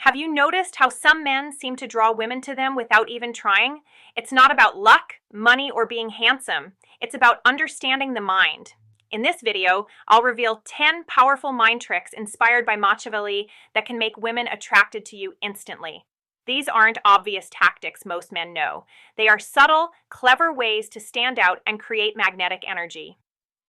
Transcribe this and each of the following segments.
Have you noticed how some men seem to draw women to them without even trying? It's not about luck, money, or being handsome. It's about understanding the mind. In this video, I'll reveal 10 powerful mind tricks inspired by Machiavelli that can make women attracted to you instantly. These aren't obvious tactics most men know. They are subtle, clever ways to stand out and create magnetic energy.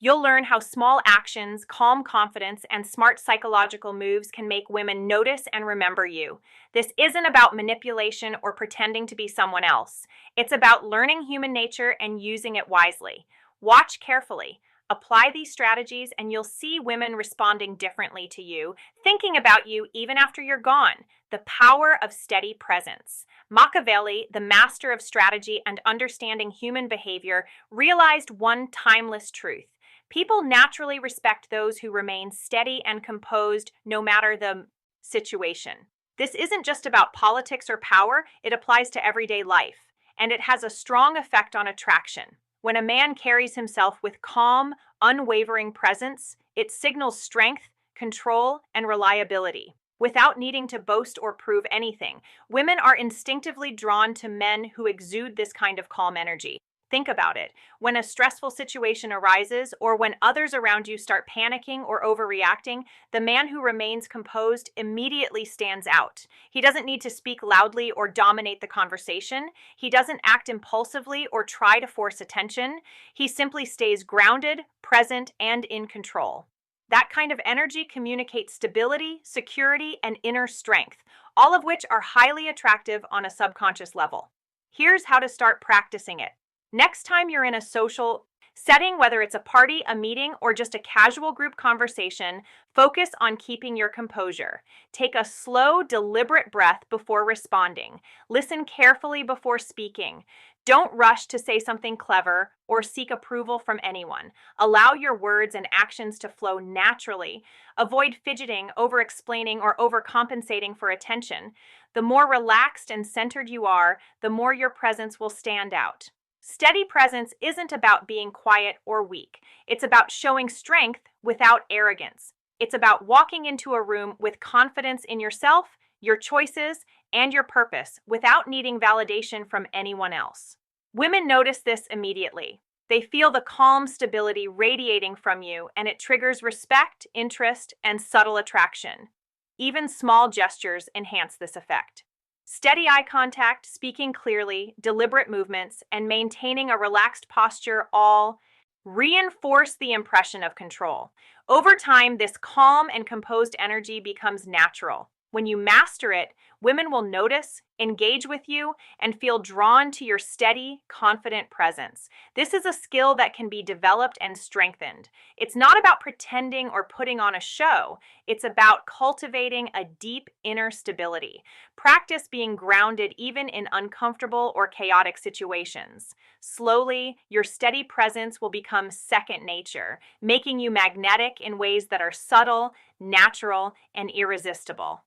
You'll learn how small actions, calm confidence, and smart psychological moves can make women notice and remember you. This isn't about manipulation or pretending to be someone else. It's about learning human nature and using it wisely. Watch carefully. Apply these strategies and you'll see women responding differently to you, thinking about you even after you're gone. The power of steady presence. Machiavelli, the master of strategy and understanding human behavior, realized one timeless truth. People naturally respect those who remain steady and composed no matter the situation. This isn't just about politics or power, it applies to everyday life, and it has a strong effect on attraction. When a man carries himself with calm, unwavering presence, it signals strength, control, and reliability. Without needing to boast or prove anything, women are instinctively drawn to men who exude this kind of calm energy. Think about it. When a stressful situation arises or when others around you start panicking or overreacting, the man who remains composed immediately stands out. He doesn't need to speak loudly or dominate the conversation. He doesn't act impulsively or try to force attention. He simply stays grounded, present, and in control. That kind of energy communicates stability, security, and inner strength, all of which are highly attractive on a subconscious level. Here's how to start practicing it. Next time you're in a social setting, whether it's a party, a meeting, or just a casual group conversation, focus on keeping your composure. Take a slow, deliberate breath before responding. Listen carefully before speaking. Don't rush to say something clever or seek approval from anyone. Allow your words and actions to flow naturally. Avoid fidgeting, over-explaining, or overcompensating for attention. The more relaxed and centered you are, the more your presence will stand out. Steady presence isn't about being quiet or weak. It's about showing strength without arrogance. It's about walking into a room with confidence in yourself, your choices, and your purpose without needing validation from anyone else. Women notice this immediately. They feel the calm stability radiating from you, and it triggers respect, interest, and subtle attraction. Even small gestures enhance this effect. Steady eye contact, speaking clearly, deliberate movements, and maintaining a relaxed posture all reinforce the impression of control. Over time, this calm and composed energy becomes natural. When you master it, women will notice, engage with you, and feel drawn to your steady, confident presence. This is a skill that can be developed and strengthened. It's not about pretending or putting on a show. It's about cultivating a deep inner stability. Practice being grounded even in uncomfortable or chaotic situations. Slowly, your steady presence will become second nature, making you magnetic in ways that are subtle, natural, and irresistible.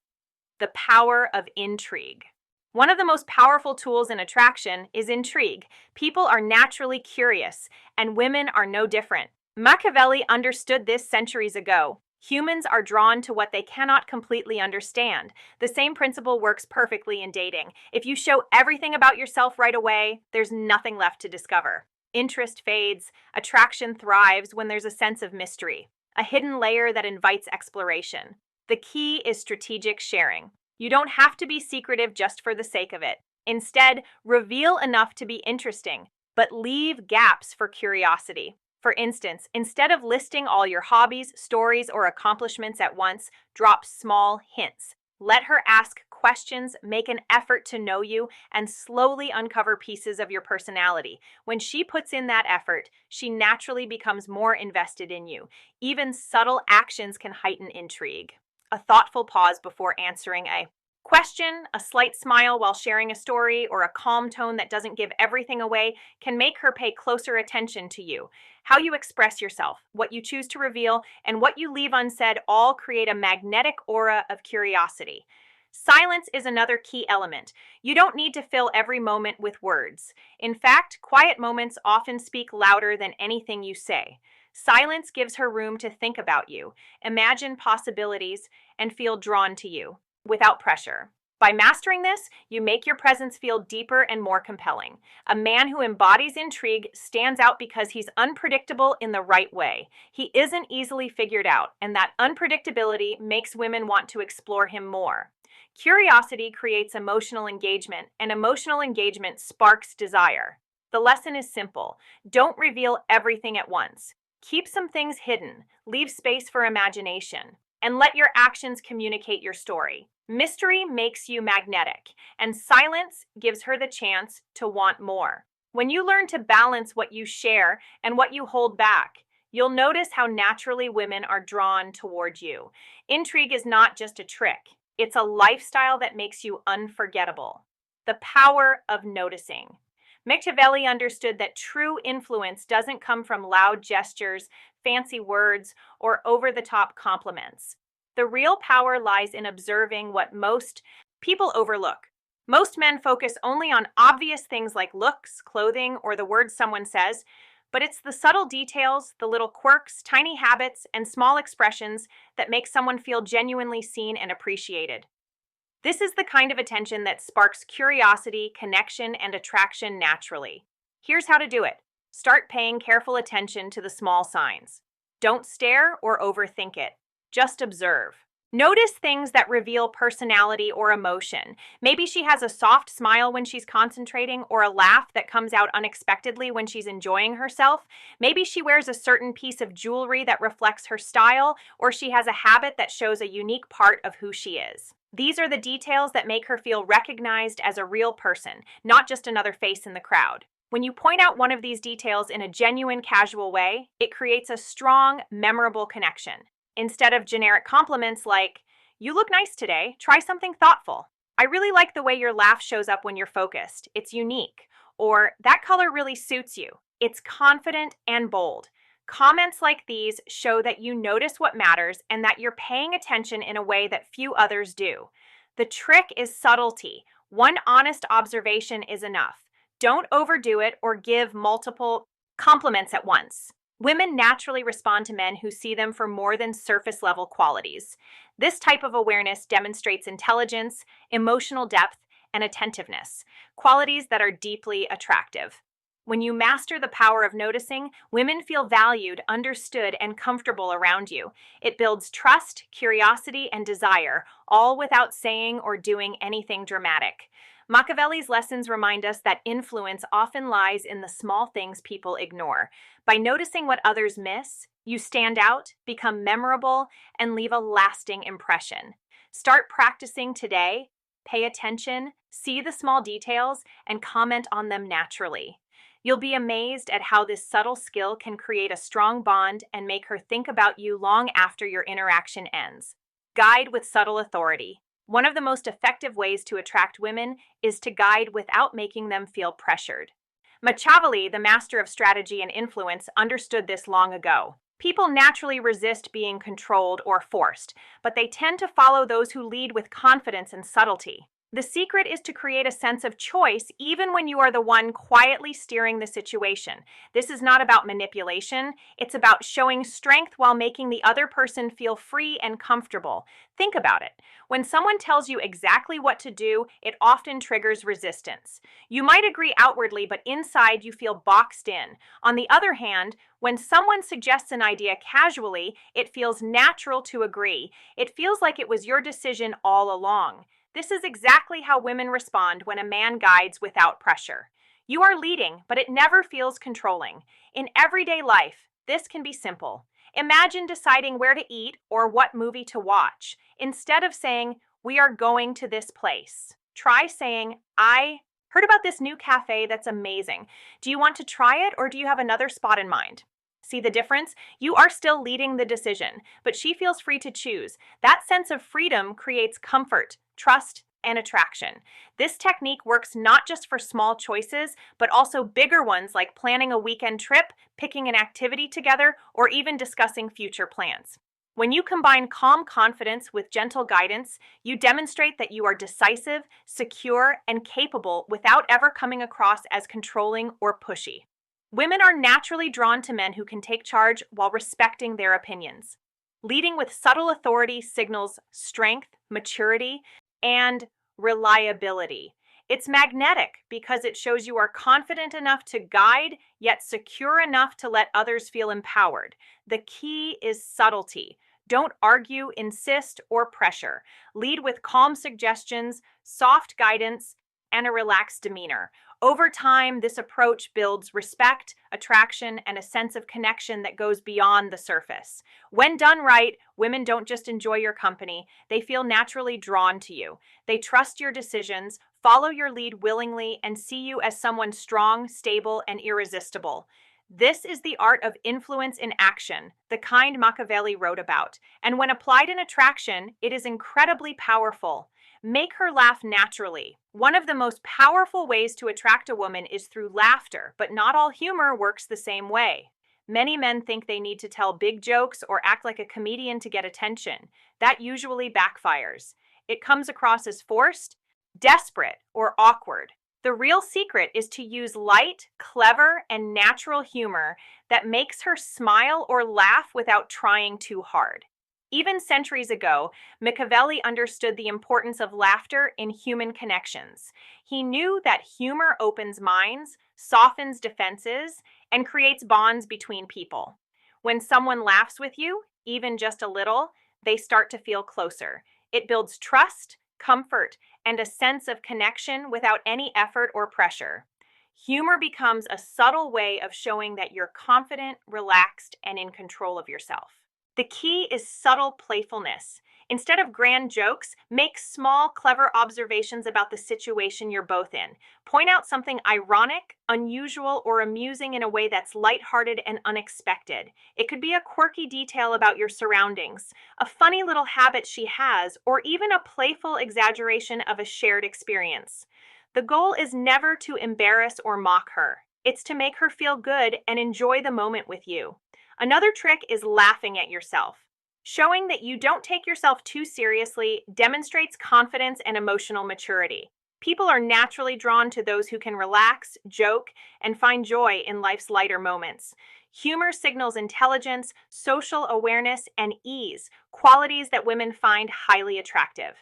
The power of intrigue. One of the most powerful tools in attraction is intrigue. People are naturally curious, and women are no different. Machiavelli understood this centuries ago. Humans are drawn to what they cannot completely understand. The same principle works perfectly in dating. If you show everything about yourself right away, there's nothing left to discover. Interest fades, attraction thrives when there's a sense of mystery, a hidden layer that invites exploration. The key is strategic sharing. You don't have to be secretive just for the sake of it. Instead, reveal enough to be interesting, but leave gaps for curiosity. For instance, instead of listing all your hobbies, stories, or accomplishments at once, drop small hints. Let her ask questions, make an effort to know you, and slowly uncover pieces of your personality. When she puts in that effort, she naturally becomes more invested in you. Even subtle actions can heighten intrigue. A thoughtful pause before answering a question, a slight smile while sharing a story, or a calm tone that doesn't give everything away can make her pay closer attention to you. How you express yourself, what you choose to reveal, and what you leave unsaid all create a magnetic aura of curiosity. Silence is another key element. You don't need to fill every moment with words. In fact, quiet moments often speak louder than anything you say. Silence gives her room to think about you, imagine possibilities, and feel drawn to you. without pressure. By mastering this, you make your presence feel deeper and more compelling. A man who embodies intrigue stands out because he's unpredictable in the right way. He isn't easily figured out, and that unpredictability makes women want to explore him more. Curiosity creates emotional engagement, and emotional engagement sparks desire. The lesson is simple. Don't reveal everything at once. Keep some things hidden, leave space for imagination, and let your actions communicate your story. Mystery makes you magnetic, and silence gives her the chance to want more. When you learn to balance what you share and what you hold back, you'll notice how naturally women are drawn toward you. Intrigue is not just a trick, it's a lifestyle that makes you unforgettable. The power of noticing. Machiavelli understood that true influence doesn't come from loud gestures, fancy words, or over-the-top compliments. The real power lies in observing what most people overlook. Most men focus only on obvious things like looks, clothing, or the words someone says, but it's the subtle details, the little quirks, tiny habits, and small expressions that make someone feel genuinely seen and appreciated. This is the kind of attention that sparks curiosity, connection, and attraction naturally. Here's how to do it. Start paying careful attention to the small signs. Don't stare or overthink it. Just observe. Notice things that reveal personality or emotion. Maybe she has a soft smile when she's concentrating, or a laugh that comes out unexpectedly when she's enjoying herself. Maybe she wears a certain piece of jewelry that reflects her style, or she has a habit that shows a unique part of who she is. These are the details that make her feel recognized as a real person, not just another face in the crowd. When you point out one of these details in a genuine, casual way, it creates a strong, memorable connection. Instead of generic compliments like, "You look nice today, try something thoughtful." "I really like the way your laugh shows up when you're focused. It's unique." Or, "That color really suits you." It's confident and bold. Comments like these show that you notice what matters and that you're paying attention in a way that few others do. The trick is subtlety. One honest observation is enough. Don't overdo it or give multiple compliments at once. Women naturally respond to men who see them for more than surface-level qualities. This type of awareness demonstrates intelligence, emotional depth, and attentiveness, qualities that are deeply attractive. When you master the power of noticing, women feel valued, understood, and comfortable around you. It builds trust, curiosity, and desire, all without saying or doing anything dramatic. Machiavelli's lessons remind us that influence often lies in the small things people ignore. By noticing what others miss, you stand out, become memorable, and leave a lasting impression. Start practicing today, pay attention, see the small details, and comment on them naturally. You'll be amazed at how this subtle skill can create a strong bond and make her think about you long after your interaction ends. Guide with subtle authority. One of the most effective ways to attract women is to guide without making them feel pressured. Machiavelli, the master of strategy and influence, understood this long ago. People naturally resist being controlled or forced, but they tend to follow those who lead with confidence and subtlety. The secret is to create a sense of choice even when you are the one quietly steering the situation. This is not about manipulation. It's about showing strength while making the other person feel free and comfortable. Think about it. When someone tells you exactly what to do, it often triggers resistance. You might agree outwardly, but inside you feel boxed in. On the other hand, when someone suggests an idea casually, it feels natural to agree. It feels like it was your decision all along. This is exactly how women respond when a man guides without pressure. You are leading, but it never feels controlling. In everyday life, this can be simple. Imagine deciding where to eat or what movie to watch. Instead of saying, "We are going to this place," try saying, "I heard about this new cafe that's amazing. Do you want to try it, or do you have another spot in mind?" See the difference? You are still leading the decision, but she feels free to choose. That sense of freedom creates comfort, trust, and attraction. This technique works not just for small choices, but also bigger ones like planning a weekend trip, picking an activity together, or even discussing future plans. When you combine calm confidence with gentle guidance, you demonstrate that you are decisive, secure, and capable without ever coming across as controlling or pushy. Women are naturally drawn to men who can take charge while respecting their opinions. Leading with subtle authority signals strength, maturity, and reliability. It's magnetic because it shows you are confident enough to guide, yet secure enough to let others feel empowered. The key is subtlety. Don't argue, insist, or pressure. Lead with calm suggestions, soft guidance, and a relaxed demeanor. Over time, this approach builds respect, attraction, and a sense of connection that goes beyond the surface. When done right, women don't just enjoy your company, they feel naturally drawn to you. They trust your decisions, follow your lead willingly, and see you as someone strong, stable, and irresistible. This is the art of influence in action, the kind Machiavelli wrote about, and when applied in attraction, it is incredibly powerful. Make her laugh naturally. One of the most powerful ways to attract a woman is through laughter, but not all humor works the same way. Many men think they need to tell big jokes or act like a comedian to get attention. That usually backfires. It comes across as forced, desperate, or awkward. The real secret is to use light, clever, and natural humor that makes her smile or laugh without trying too hard. Even centuries ago, Machiavelli understood the importance of laughter in human connections. He knew that humor opens minds, softens defenses, and creates bonds between people. When someone laughs with you, even just a little, they start to feel closer. It builds trust, comfort, and a sense of connection without any effort or pressure. Humor becomes a subtle way of showing that you're confident, relaxed, and in control of yourself. The key is subtle playfulness. Instead of grand jokes, make small, clever observations about the situation you're both in. Point out something ironic, unusual, or amusing in a way that's lighthearted and unexpected. It could be a quirky detail about your surroundings, a funny little habit she has, or even a playful exaggeration of a shared experience. The goal is never to embarrass or mock her. It's to make her feel good and enjoy the moment with you. Another trick is laughing at yourself. Showing that you don't take yourself too seriously demonstrates confidence and emotional maturity. People are naturally drawn to those who can relax, joke, and find joy in life's lighter moments. Humor signals intelligence, social awareness, and ease, qualities that women find highly attractive.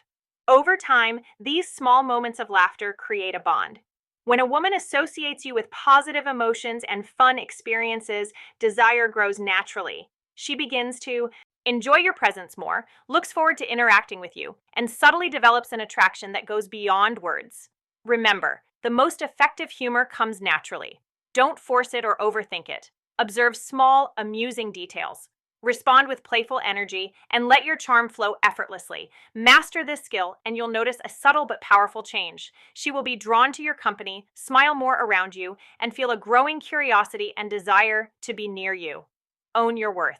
Over time, these small moments of laughter create a bond. When a woman associates you with positive emotions and fun experiences, desire grows naturally. She begins to enjoy your presence more, looks forward to interacting with you, and subtly develops an attraction that goes beyond words. Remember, the most effective humor comes naturally. Don't force it or overthink it. Observe small, amusing details. Respond with playful energy, and let your charm flow effortlessly. Master this skill, and you'll notice a subtle but powerful change. She will be drawn to your company, smile more around you, and feel a growing curiosity and desire to be near you. Own your worth.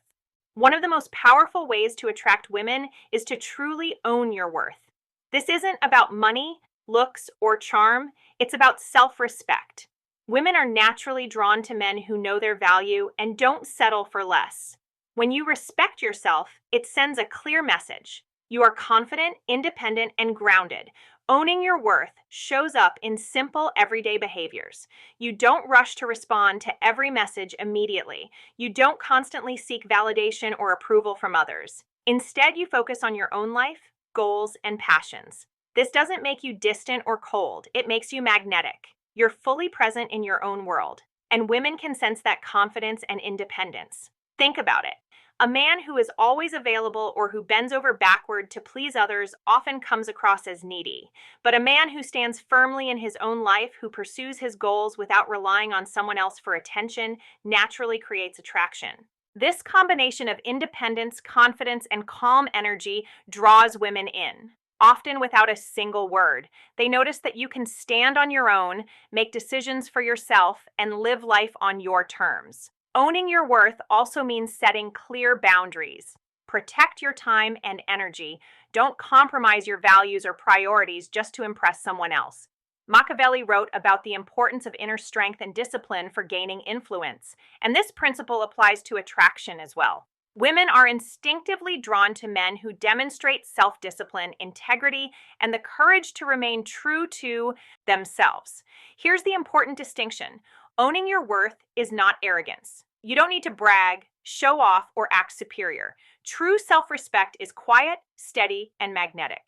One of the most powerful ways to attract women is to truly own your worth. This isn't about money, looks, or charm. It's about self-respect. Women are naturally drawn to men who know their value and don't settle for less. When you respect yourself, it sends a clear message. You are confident, independent, and grounded. Owning your worth shows up in simple, everyday behaviors. You don't rush to respond to every message immediately. You don't constantly seek validation or approval from others. Instead, you focus on your own life, goals, and passions. This doesn't make you distant or cold. It makes you magnetic. You're fully present in your own world, and women can sense that confidence and independence. Think about it. A man who is always available or who bends over backward to please others often comes across as needy. But a man who stands firmly in his own life, who pursues his goals without relying on someone else for attention, naturally creates attraction. This combination of independence, confidence, and calm energy draws women in, often without a single word. They notice that you can stand on your own, make decisions for yourself, and live life on your terms. Owning your worth also means setting clear boundaries. Protect your time and energy. Don't compromise your values or priorities just to impress someone else. Machiavelli wrote about the importance of inner strength and discipline for gaining influence, and this principle applies to attraction as well. Women are instinctively drawn to men who demonstrate self-discipline, integrity, and the courage to remain true to themselves. Here's the important distinction. Owning your worth is not arrogance. You don't need to brag, show off, or act superior. True self-respect is quiet, steady, and magnetic.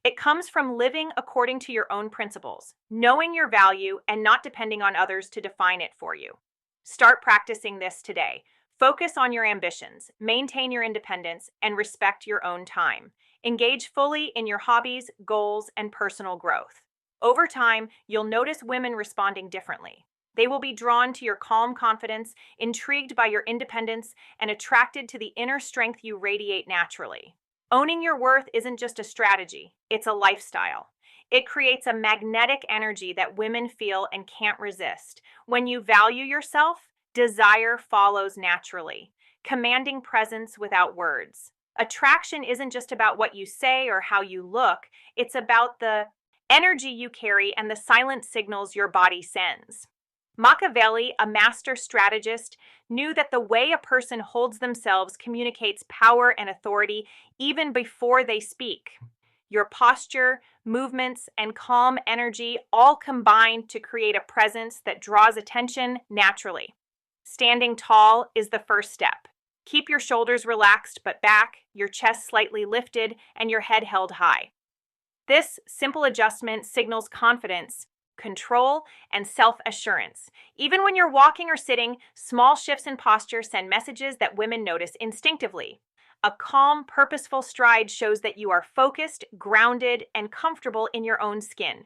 It comes from living according to your own principles, knowing your value, and not depending on others to define it for you. Start practicing this today. Focus on your ambitions, maintain your independence, and respect your own time. Engage fully in your hobbies, goals, and personal growth. Over time, you'll notice women responding differently. They will be drawn to your calm confidence, intrigued by your independence, and attracted to the inner strength you radiate naturally. Owning your worth isn't just a strategy, it's a lifestyle. It creates a magnetic energy that women feel and can't resist. When you value yourself, desire follows naturally, commanding presence without words. Attraction isn't just about what you say or how you look, it's about the energy you carry and the silent signals your body sends. Machiavelli, a master strategist, knew that the way a person holds themselves communicates power and authority even before they speak. Your posture, movements, and calm energy all combine to create a presence that draws attention naturally. Standing tall is the first step. Keep your shoulders relaxed but back, your chest slightly lifted, and your head held high. This simple adjustment signals confidence, control, and self-assurance. Even when you're walking or sitting, small shifts in posture send messages that women notice instinctively. A calm, purposeful stride shows that you are focused, grounded, and comfortable in your own skin.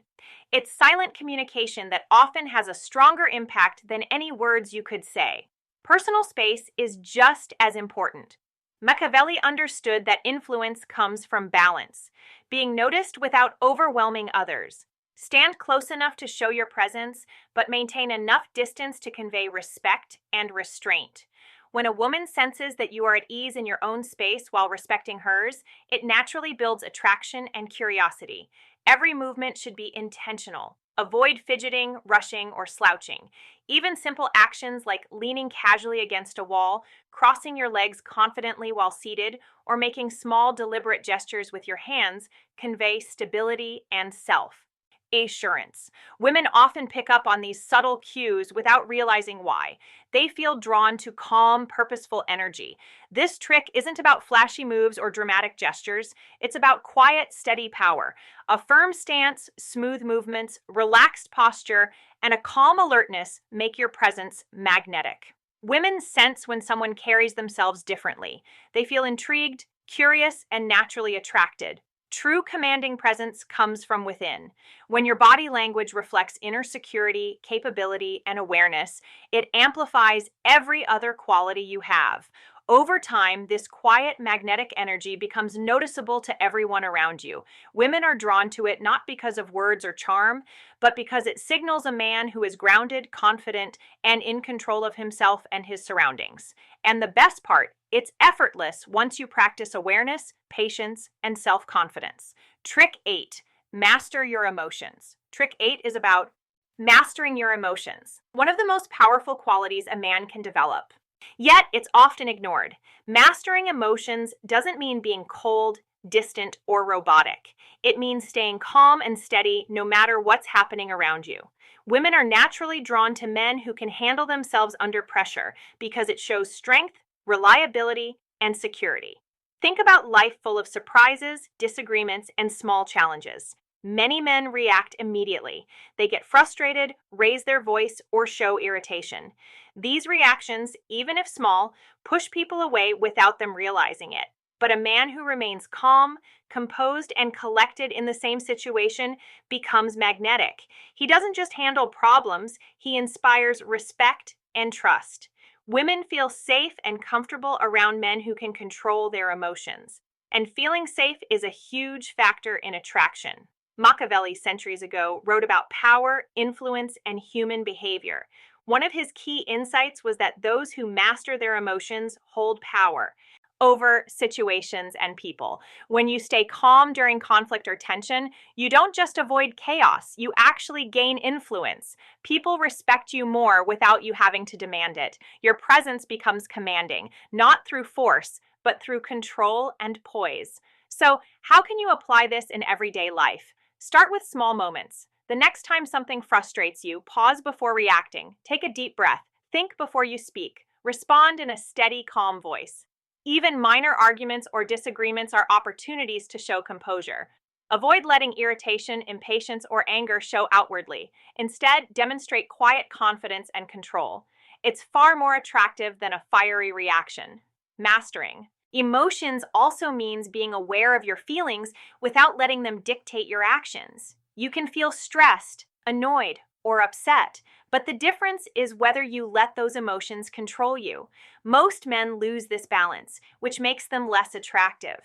It's silent communication that often has a stronger impact than any words you could say. Personal space is just as important. Machiavelli understood that influence comes from balance, being noticed without overwhelming others. Stand close enough to show your presence, but maintain enough distance to convey respect and restraint. When a woman senses that you are at ease in your own space while respecting hers, it naturally builds attraction and curiosity. Every movement should be intentional. Avoid fidgeting, rushing, or slouching. Even simple actions like leaning casually against a wall, crossing your legs confidently while seated, or making small, deliberate gestures with your hands convey stability and self-assurance. Women often pick up on these subtle cues without realizing why. They feel drawn to calm, purposeful energy. This trick isn't about flashy moves or dramatic gestures. It's about quiet, steady power. A firm stance, smooth movements, relaxed posture, and a calm alertness make your presence magnetic. Women sense when someone carries themselves differently. They feel intrigued, curious, and naturally attracted. True commanding presence comes from within. When your body language reflects inner security, capability, and awareness, it amplifies every other quality you have. Over time, this quiet, magnetic energy becomes noticeable to everyone around you. Women are drawn to it not because of words or charm, but because it signals a man who is grounded, confident, and in control of himself and his surroundings. And the best part, it's effortless once you practice awareness, patience, and self-confidence. Trick 8, master your emotions. Trick 8 is about mastering your emotions, one of the most powerful qualities a man can develop. Yet, it's often ignored. Mastering emotions doesn't mean being cold, distant, or robotic. It means staying calm and steady no matter what's happening around you. Women are naturally drawn to men who can handle themselves under pressure because it shows strength, reliability, and security. Think about life full of surprises, disagreements, and small challenges. Many men react immediately. They get frustrated, raise their voice, or show irritation. These reactions, even if small, push people away without them realizing it. But a man who remains calm, composed, and collected in the same situation becomes magnetic. He doesn't just handle problems, he inspires respect and trust. Women feel safe and comfortable around men who can control their emotions. And feeling safe is a huge factor in attraction. Machiavelli, centuries ago, wrote about power, influence, and human behavior. One of his key insights was that those who master their emotions hold power over situations and people. When you stay calm during conflict or tension, you don't just avoid chaos, you actually gain influence. People respect you more without you having to demand it. Your presence becomes commanding, not through force, but through control and poise. So, how can you apply this in everyday life? Start with small moments. The next time something frustrates you, pause before reacting. Take a deep breath. Think before you speak. Respond in a steady, calm voice. Even minor arguments or disagreements are opportunities to show composure. Avoid letting irritation, impatience, or anger show outwardly. Instead, demonstrate quiet confidence and control. It's far more attractive than a fiery reaction. Mastering. Emotions also means being aware of your feelings without letting them dictate your actions. You can feel stressed, annoyed, or upset, but the difference is whether you let those emotions control you. Most men lose this balance, which makes them less attractive.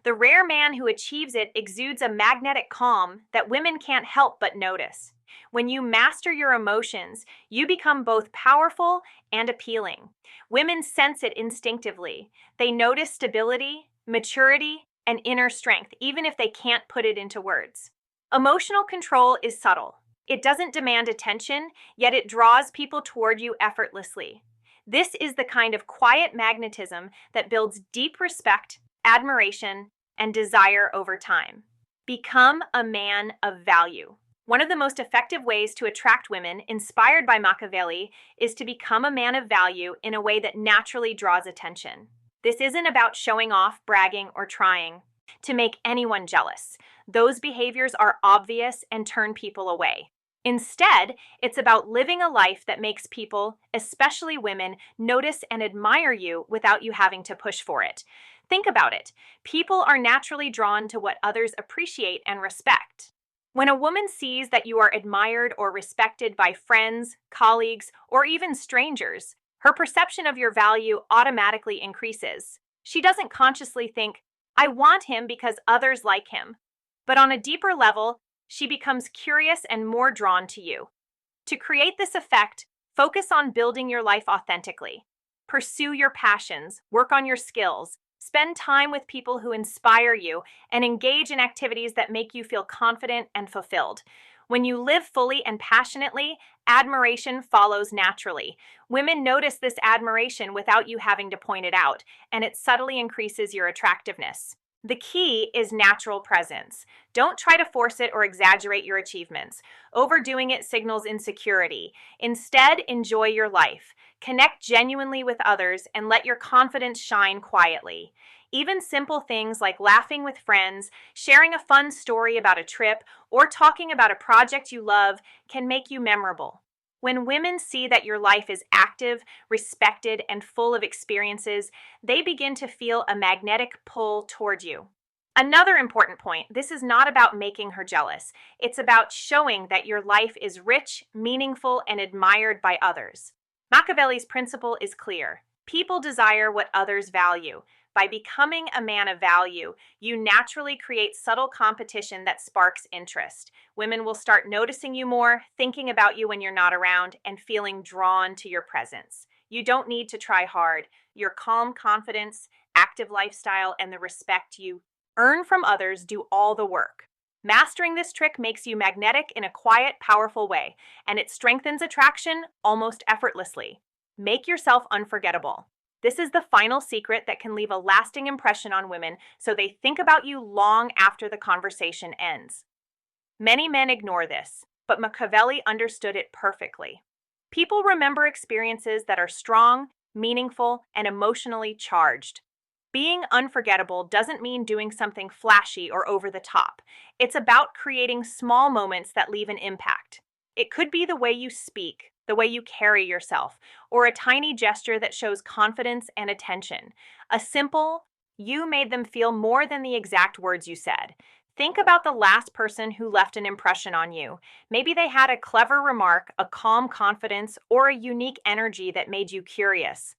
The rare man who achieves it exudes a magnetic calm that women can't help but notice. When you master your emotions, you become both powerful and appealing. Women sense it instinctively. They notice stability, maturity, and inner strength, even if they can't put it into words. Emotional control is subtle. It doesn't demand attention, yet it draws people toward you effortlessly. This is the kind of quiet magnetism that builds deep respect, admiration, and desire over time. Become a man of value. One of the most effective ways to attract women, inspired by Machiavelli, is to become a man of value in a way that naturally draws attention. This isn't about showing off, bragging, or trying to make anyone jealous. Those behaviors are obvious and turn people away. Instead, it's about living a life that makes people, especially women, notice and admire you without you having to push for it. Think about it. People are naturally drawn to what others appreciate and respect. When a woman sees that you are admired or respected by friends, colleagues, or even strangers, her perception of your value automatically increases. She doesn't consciously think, "I want him because others like him." But on a deeper level, she becomes curious and more drawn to you. To create this effect, focus on building your life authentically. Pursue your passions, work on your skills, spend time with people who inspire you, and engage in activities that make you feel confident and fulfilled. When you live fully and passionately, admiration follows naturally. Women notice this admiration without you having to point it out, and it subtly increases your attractiveness. The key is natural presence. Don't try to force it or exaggerate your achievements. Overdoing it signals insecurity. Instead, enjoy your life. Connect genuinely with others and let your confidence shine quietly. Even simple things like laughing with friends, sharing a fun story about a trip, or talking about a project you love can make you memorable. When women see that your life is active, respected, and full of experiences, they begin to feel a magnetic pull toward you. Another important point, this is not about making her jealous. It's about showing that your life is rich, meaningful, and admired by others. Machiavelli's principle is clear. People desire what others value. By becoming a man of value, you naturally create subtle competition that sparks interest. Women will start noticing you more, thinking about you when you're not around, and feeling drawn to your presence. You don't need to try hard. Your calm confidence, active lifestyle, and the respect you earn from others do all the work. Mastering this trick makes you magnetic in a quiet, powerful way, and it strengthens attraction almost effortlessly. Make yourself unforgettable. This is the final secret that can leave a lasting impression on women so they think about you long after the conversation ends. Many men ignore this, but Machiavelli understood it perfectly. People remember experiences that are strong, meaningful, and emotionally charged. Being unforgettable doesn't mean doing something flashy or over the top. It's about creating small moments that leave an impact. It could be the way you speak, the way you carry yourself, or a tiny gesture that shows confidence and attention. A simple, "You made them feel more than the exact words you said." Think about the last person who left an impression on you. Maybe they had a clever remark, a calm confidence, or a unique energy that made you curious.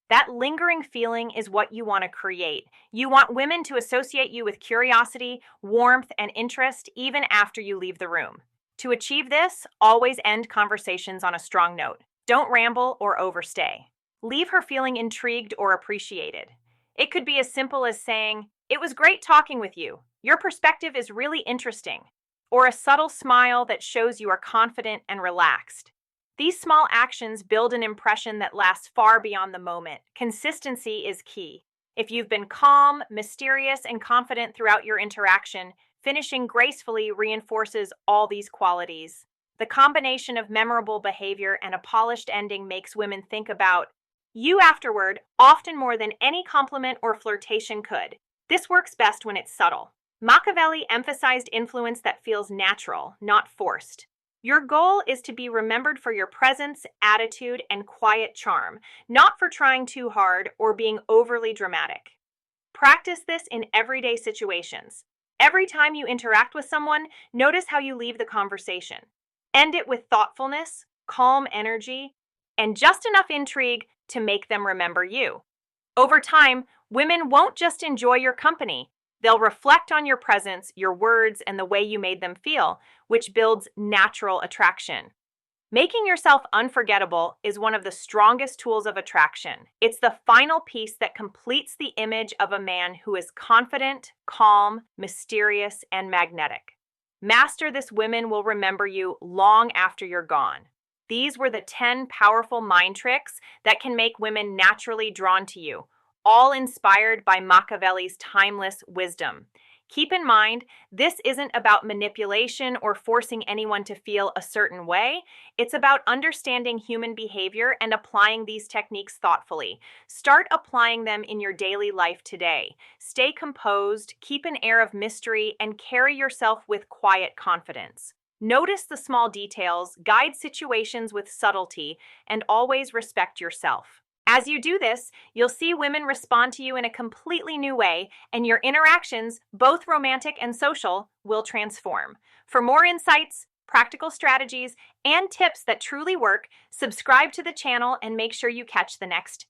That lingering feeling is what you want to create. You want women to associate you with curiosity, warmth, and interest even after you leave the room. To achieve this, always end conversations on a strong note. Don't ramble or overstay. Leave her feeling intrigued or appreciated. It could be as simple as saying, "It was great talking with you. Your perspective is really interesting." Or a subtle smile that shows you are confident and relaxed. These small actions build an impression that lasts far beyond the moment. Consistency is key. If you've been calm, mysterious, and confident throughout your interaction, finishing gracefully reinforces all these qualities. The combination of memorable behavior and a polished ending makes women think about you afterward, often more than any compliment or flirtation could. This works best when it's subtle. Machiavelli emphasized influence that feels natural, not forced. Your goal is to be remembered for your presence, attitude, and quiet charm, not for trying too hard or being overly dramatic. Practice this in everyday situations. Every time you interact with someone, notice how you leave the conversation. End it with thoughtfulness, calm energy, and just enough intrigue to make them remember you. Over time, women won't just enjoy your company. They'll reflect on your presence, your words, and the way you made them feel, which builds natural attraction. Making yourself unforgettable is one of the strongest tools of attraction. It's the final piece that completes the image of a man who is confident, calm, mysterious, and magnetic. Master this, women will remember you long after you're gone. These were the 10 powerful mind tricks that can make women naturally drawn to you, all inspired by Machiavelli's timeless wisdom. Keep in mind, this isn't about manipulation or forcing anyone to feel a certain way. It's about understanding human behavior and applying these techniques thoughtfully. Start applying them in your daily life today. Stay composed, keep an air of mystery, and carry yourself with quiet confidence. Notice the small details, guide situations with subtlety, and always respect yourself. As you do this, you'll see women respond to you in a completely new way, and your interactions, both romantic and social, will transform. For more insights, practical strategies, and tips that truly work, subscribe to the channel and make sure you catch the next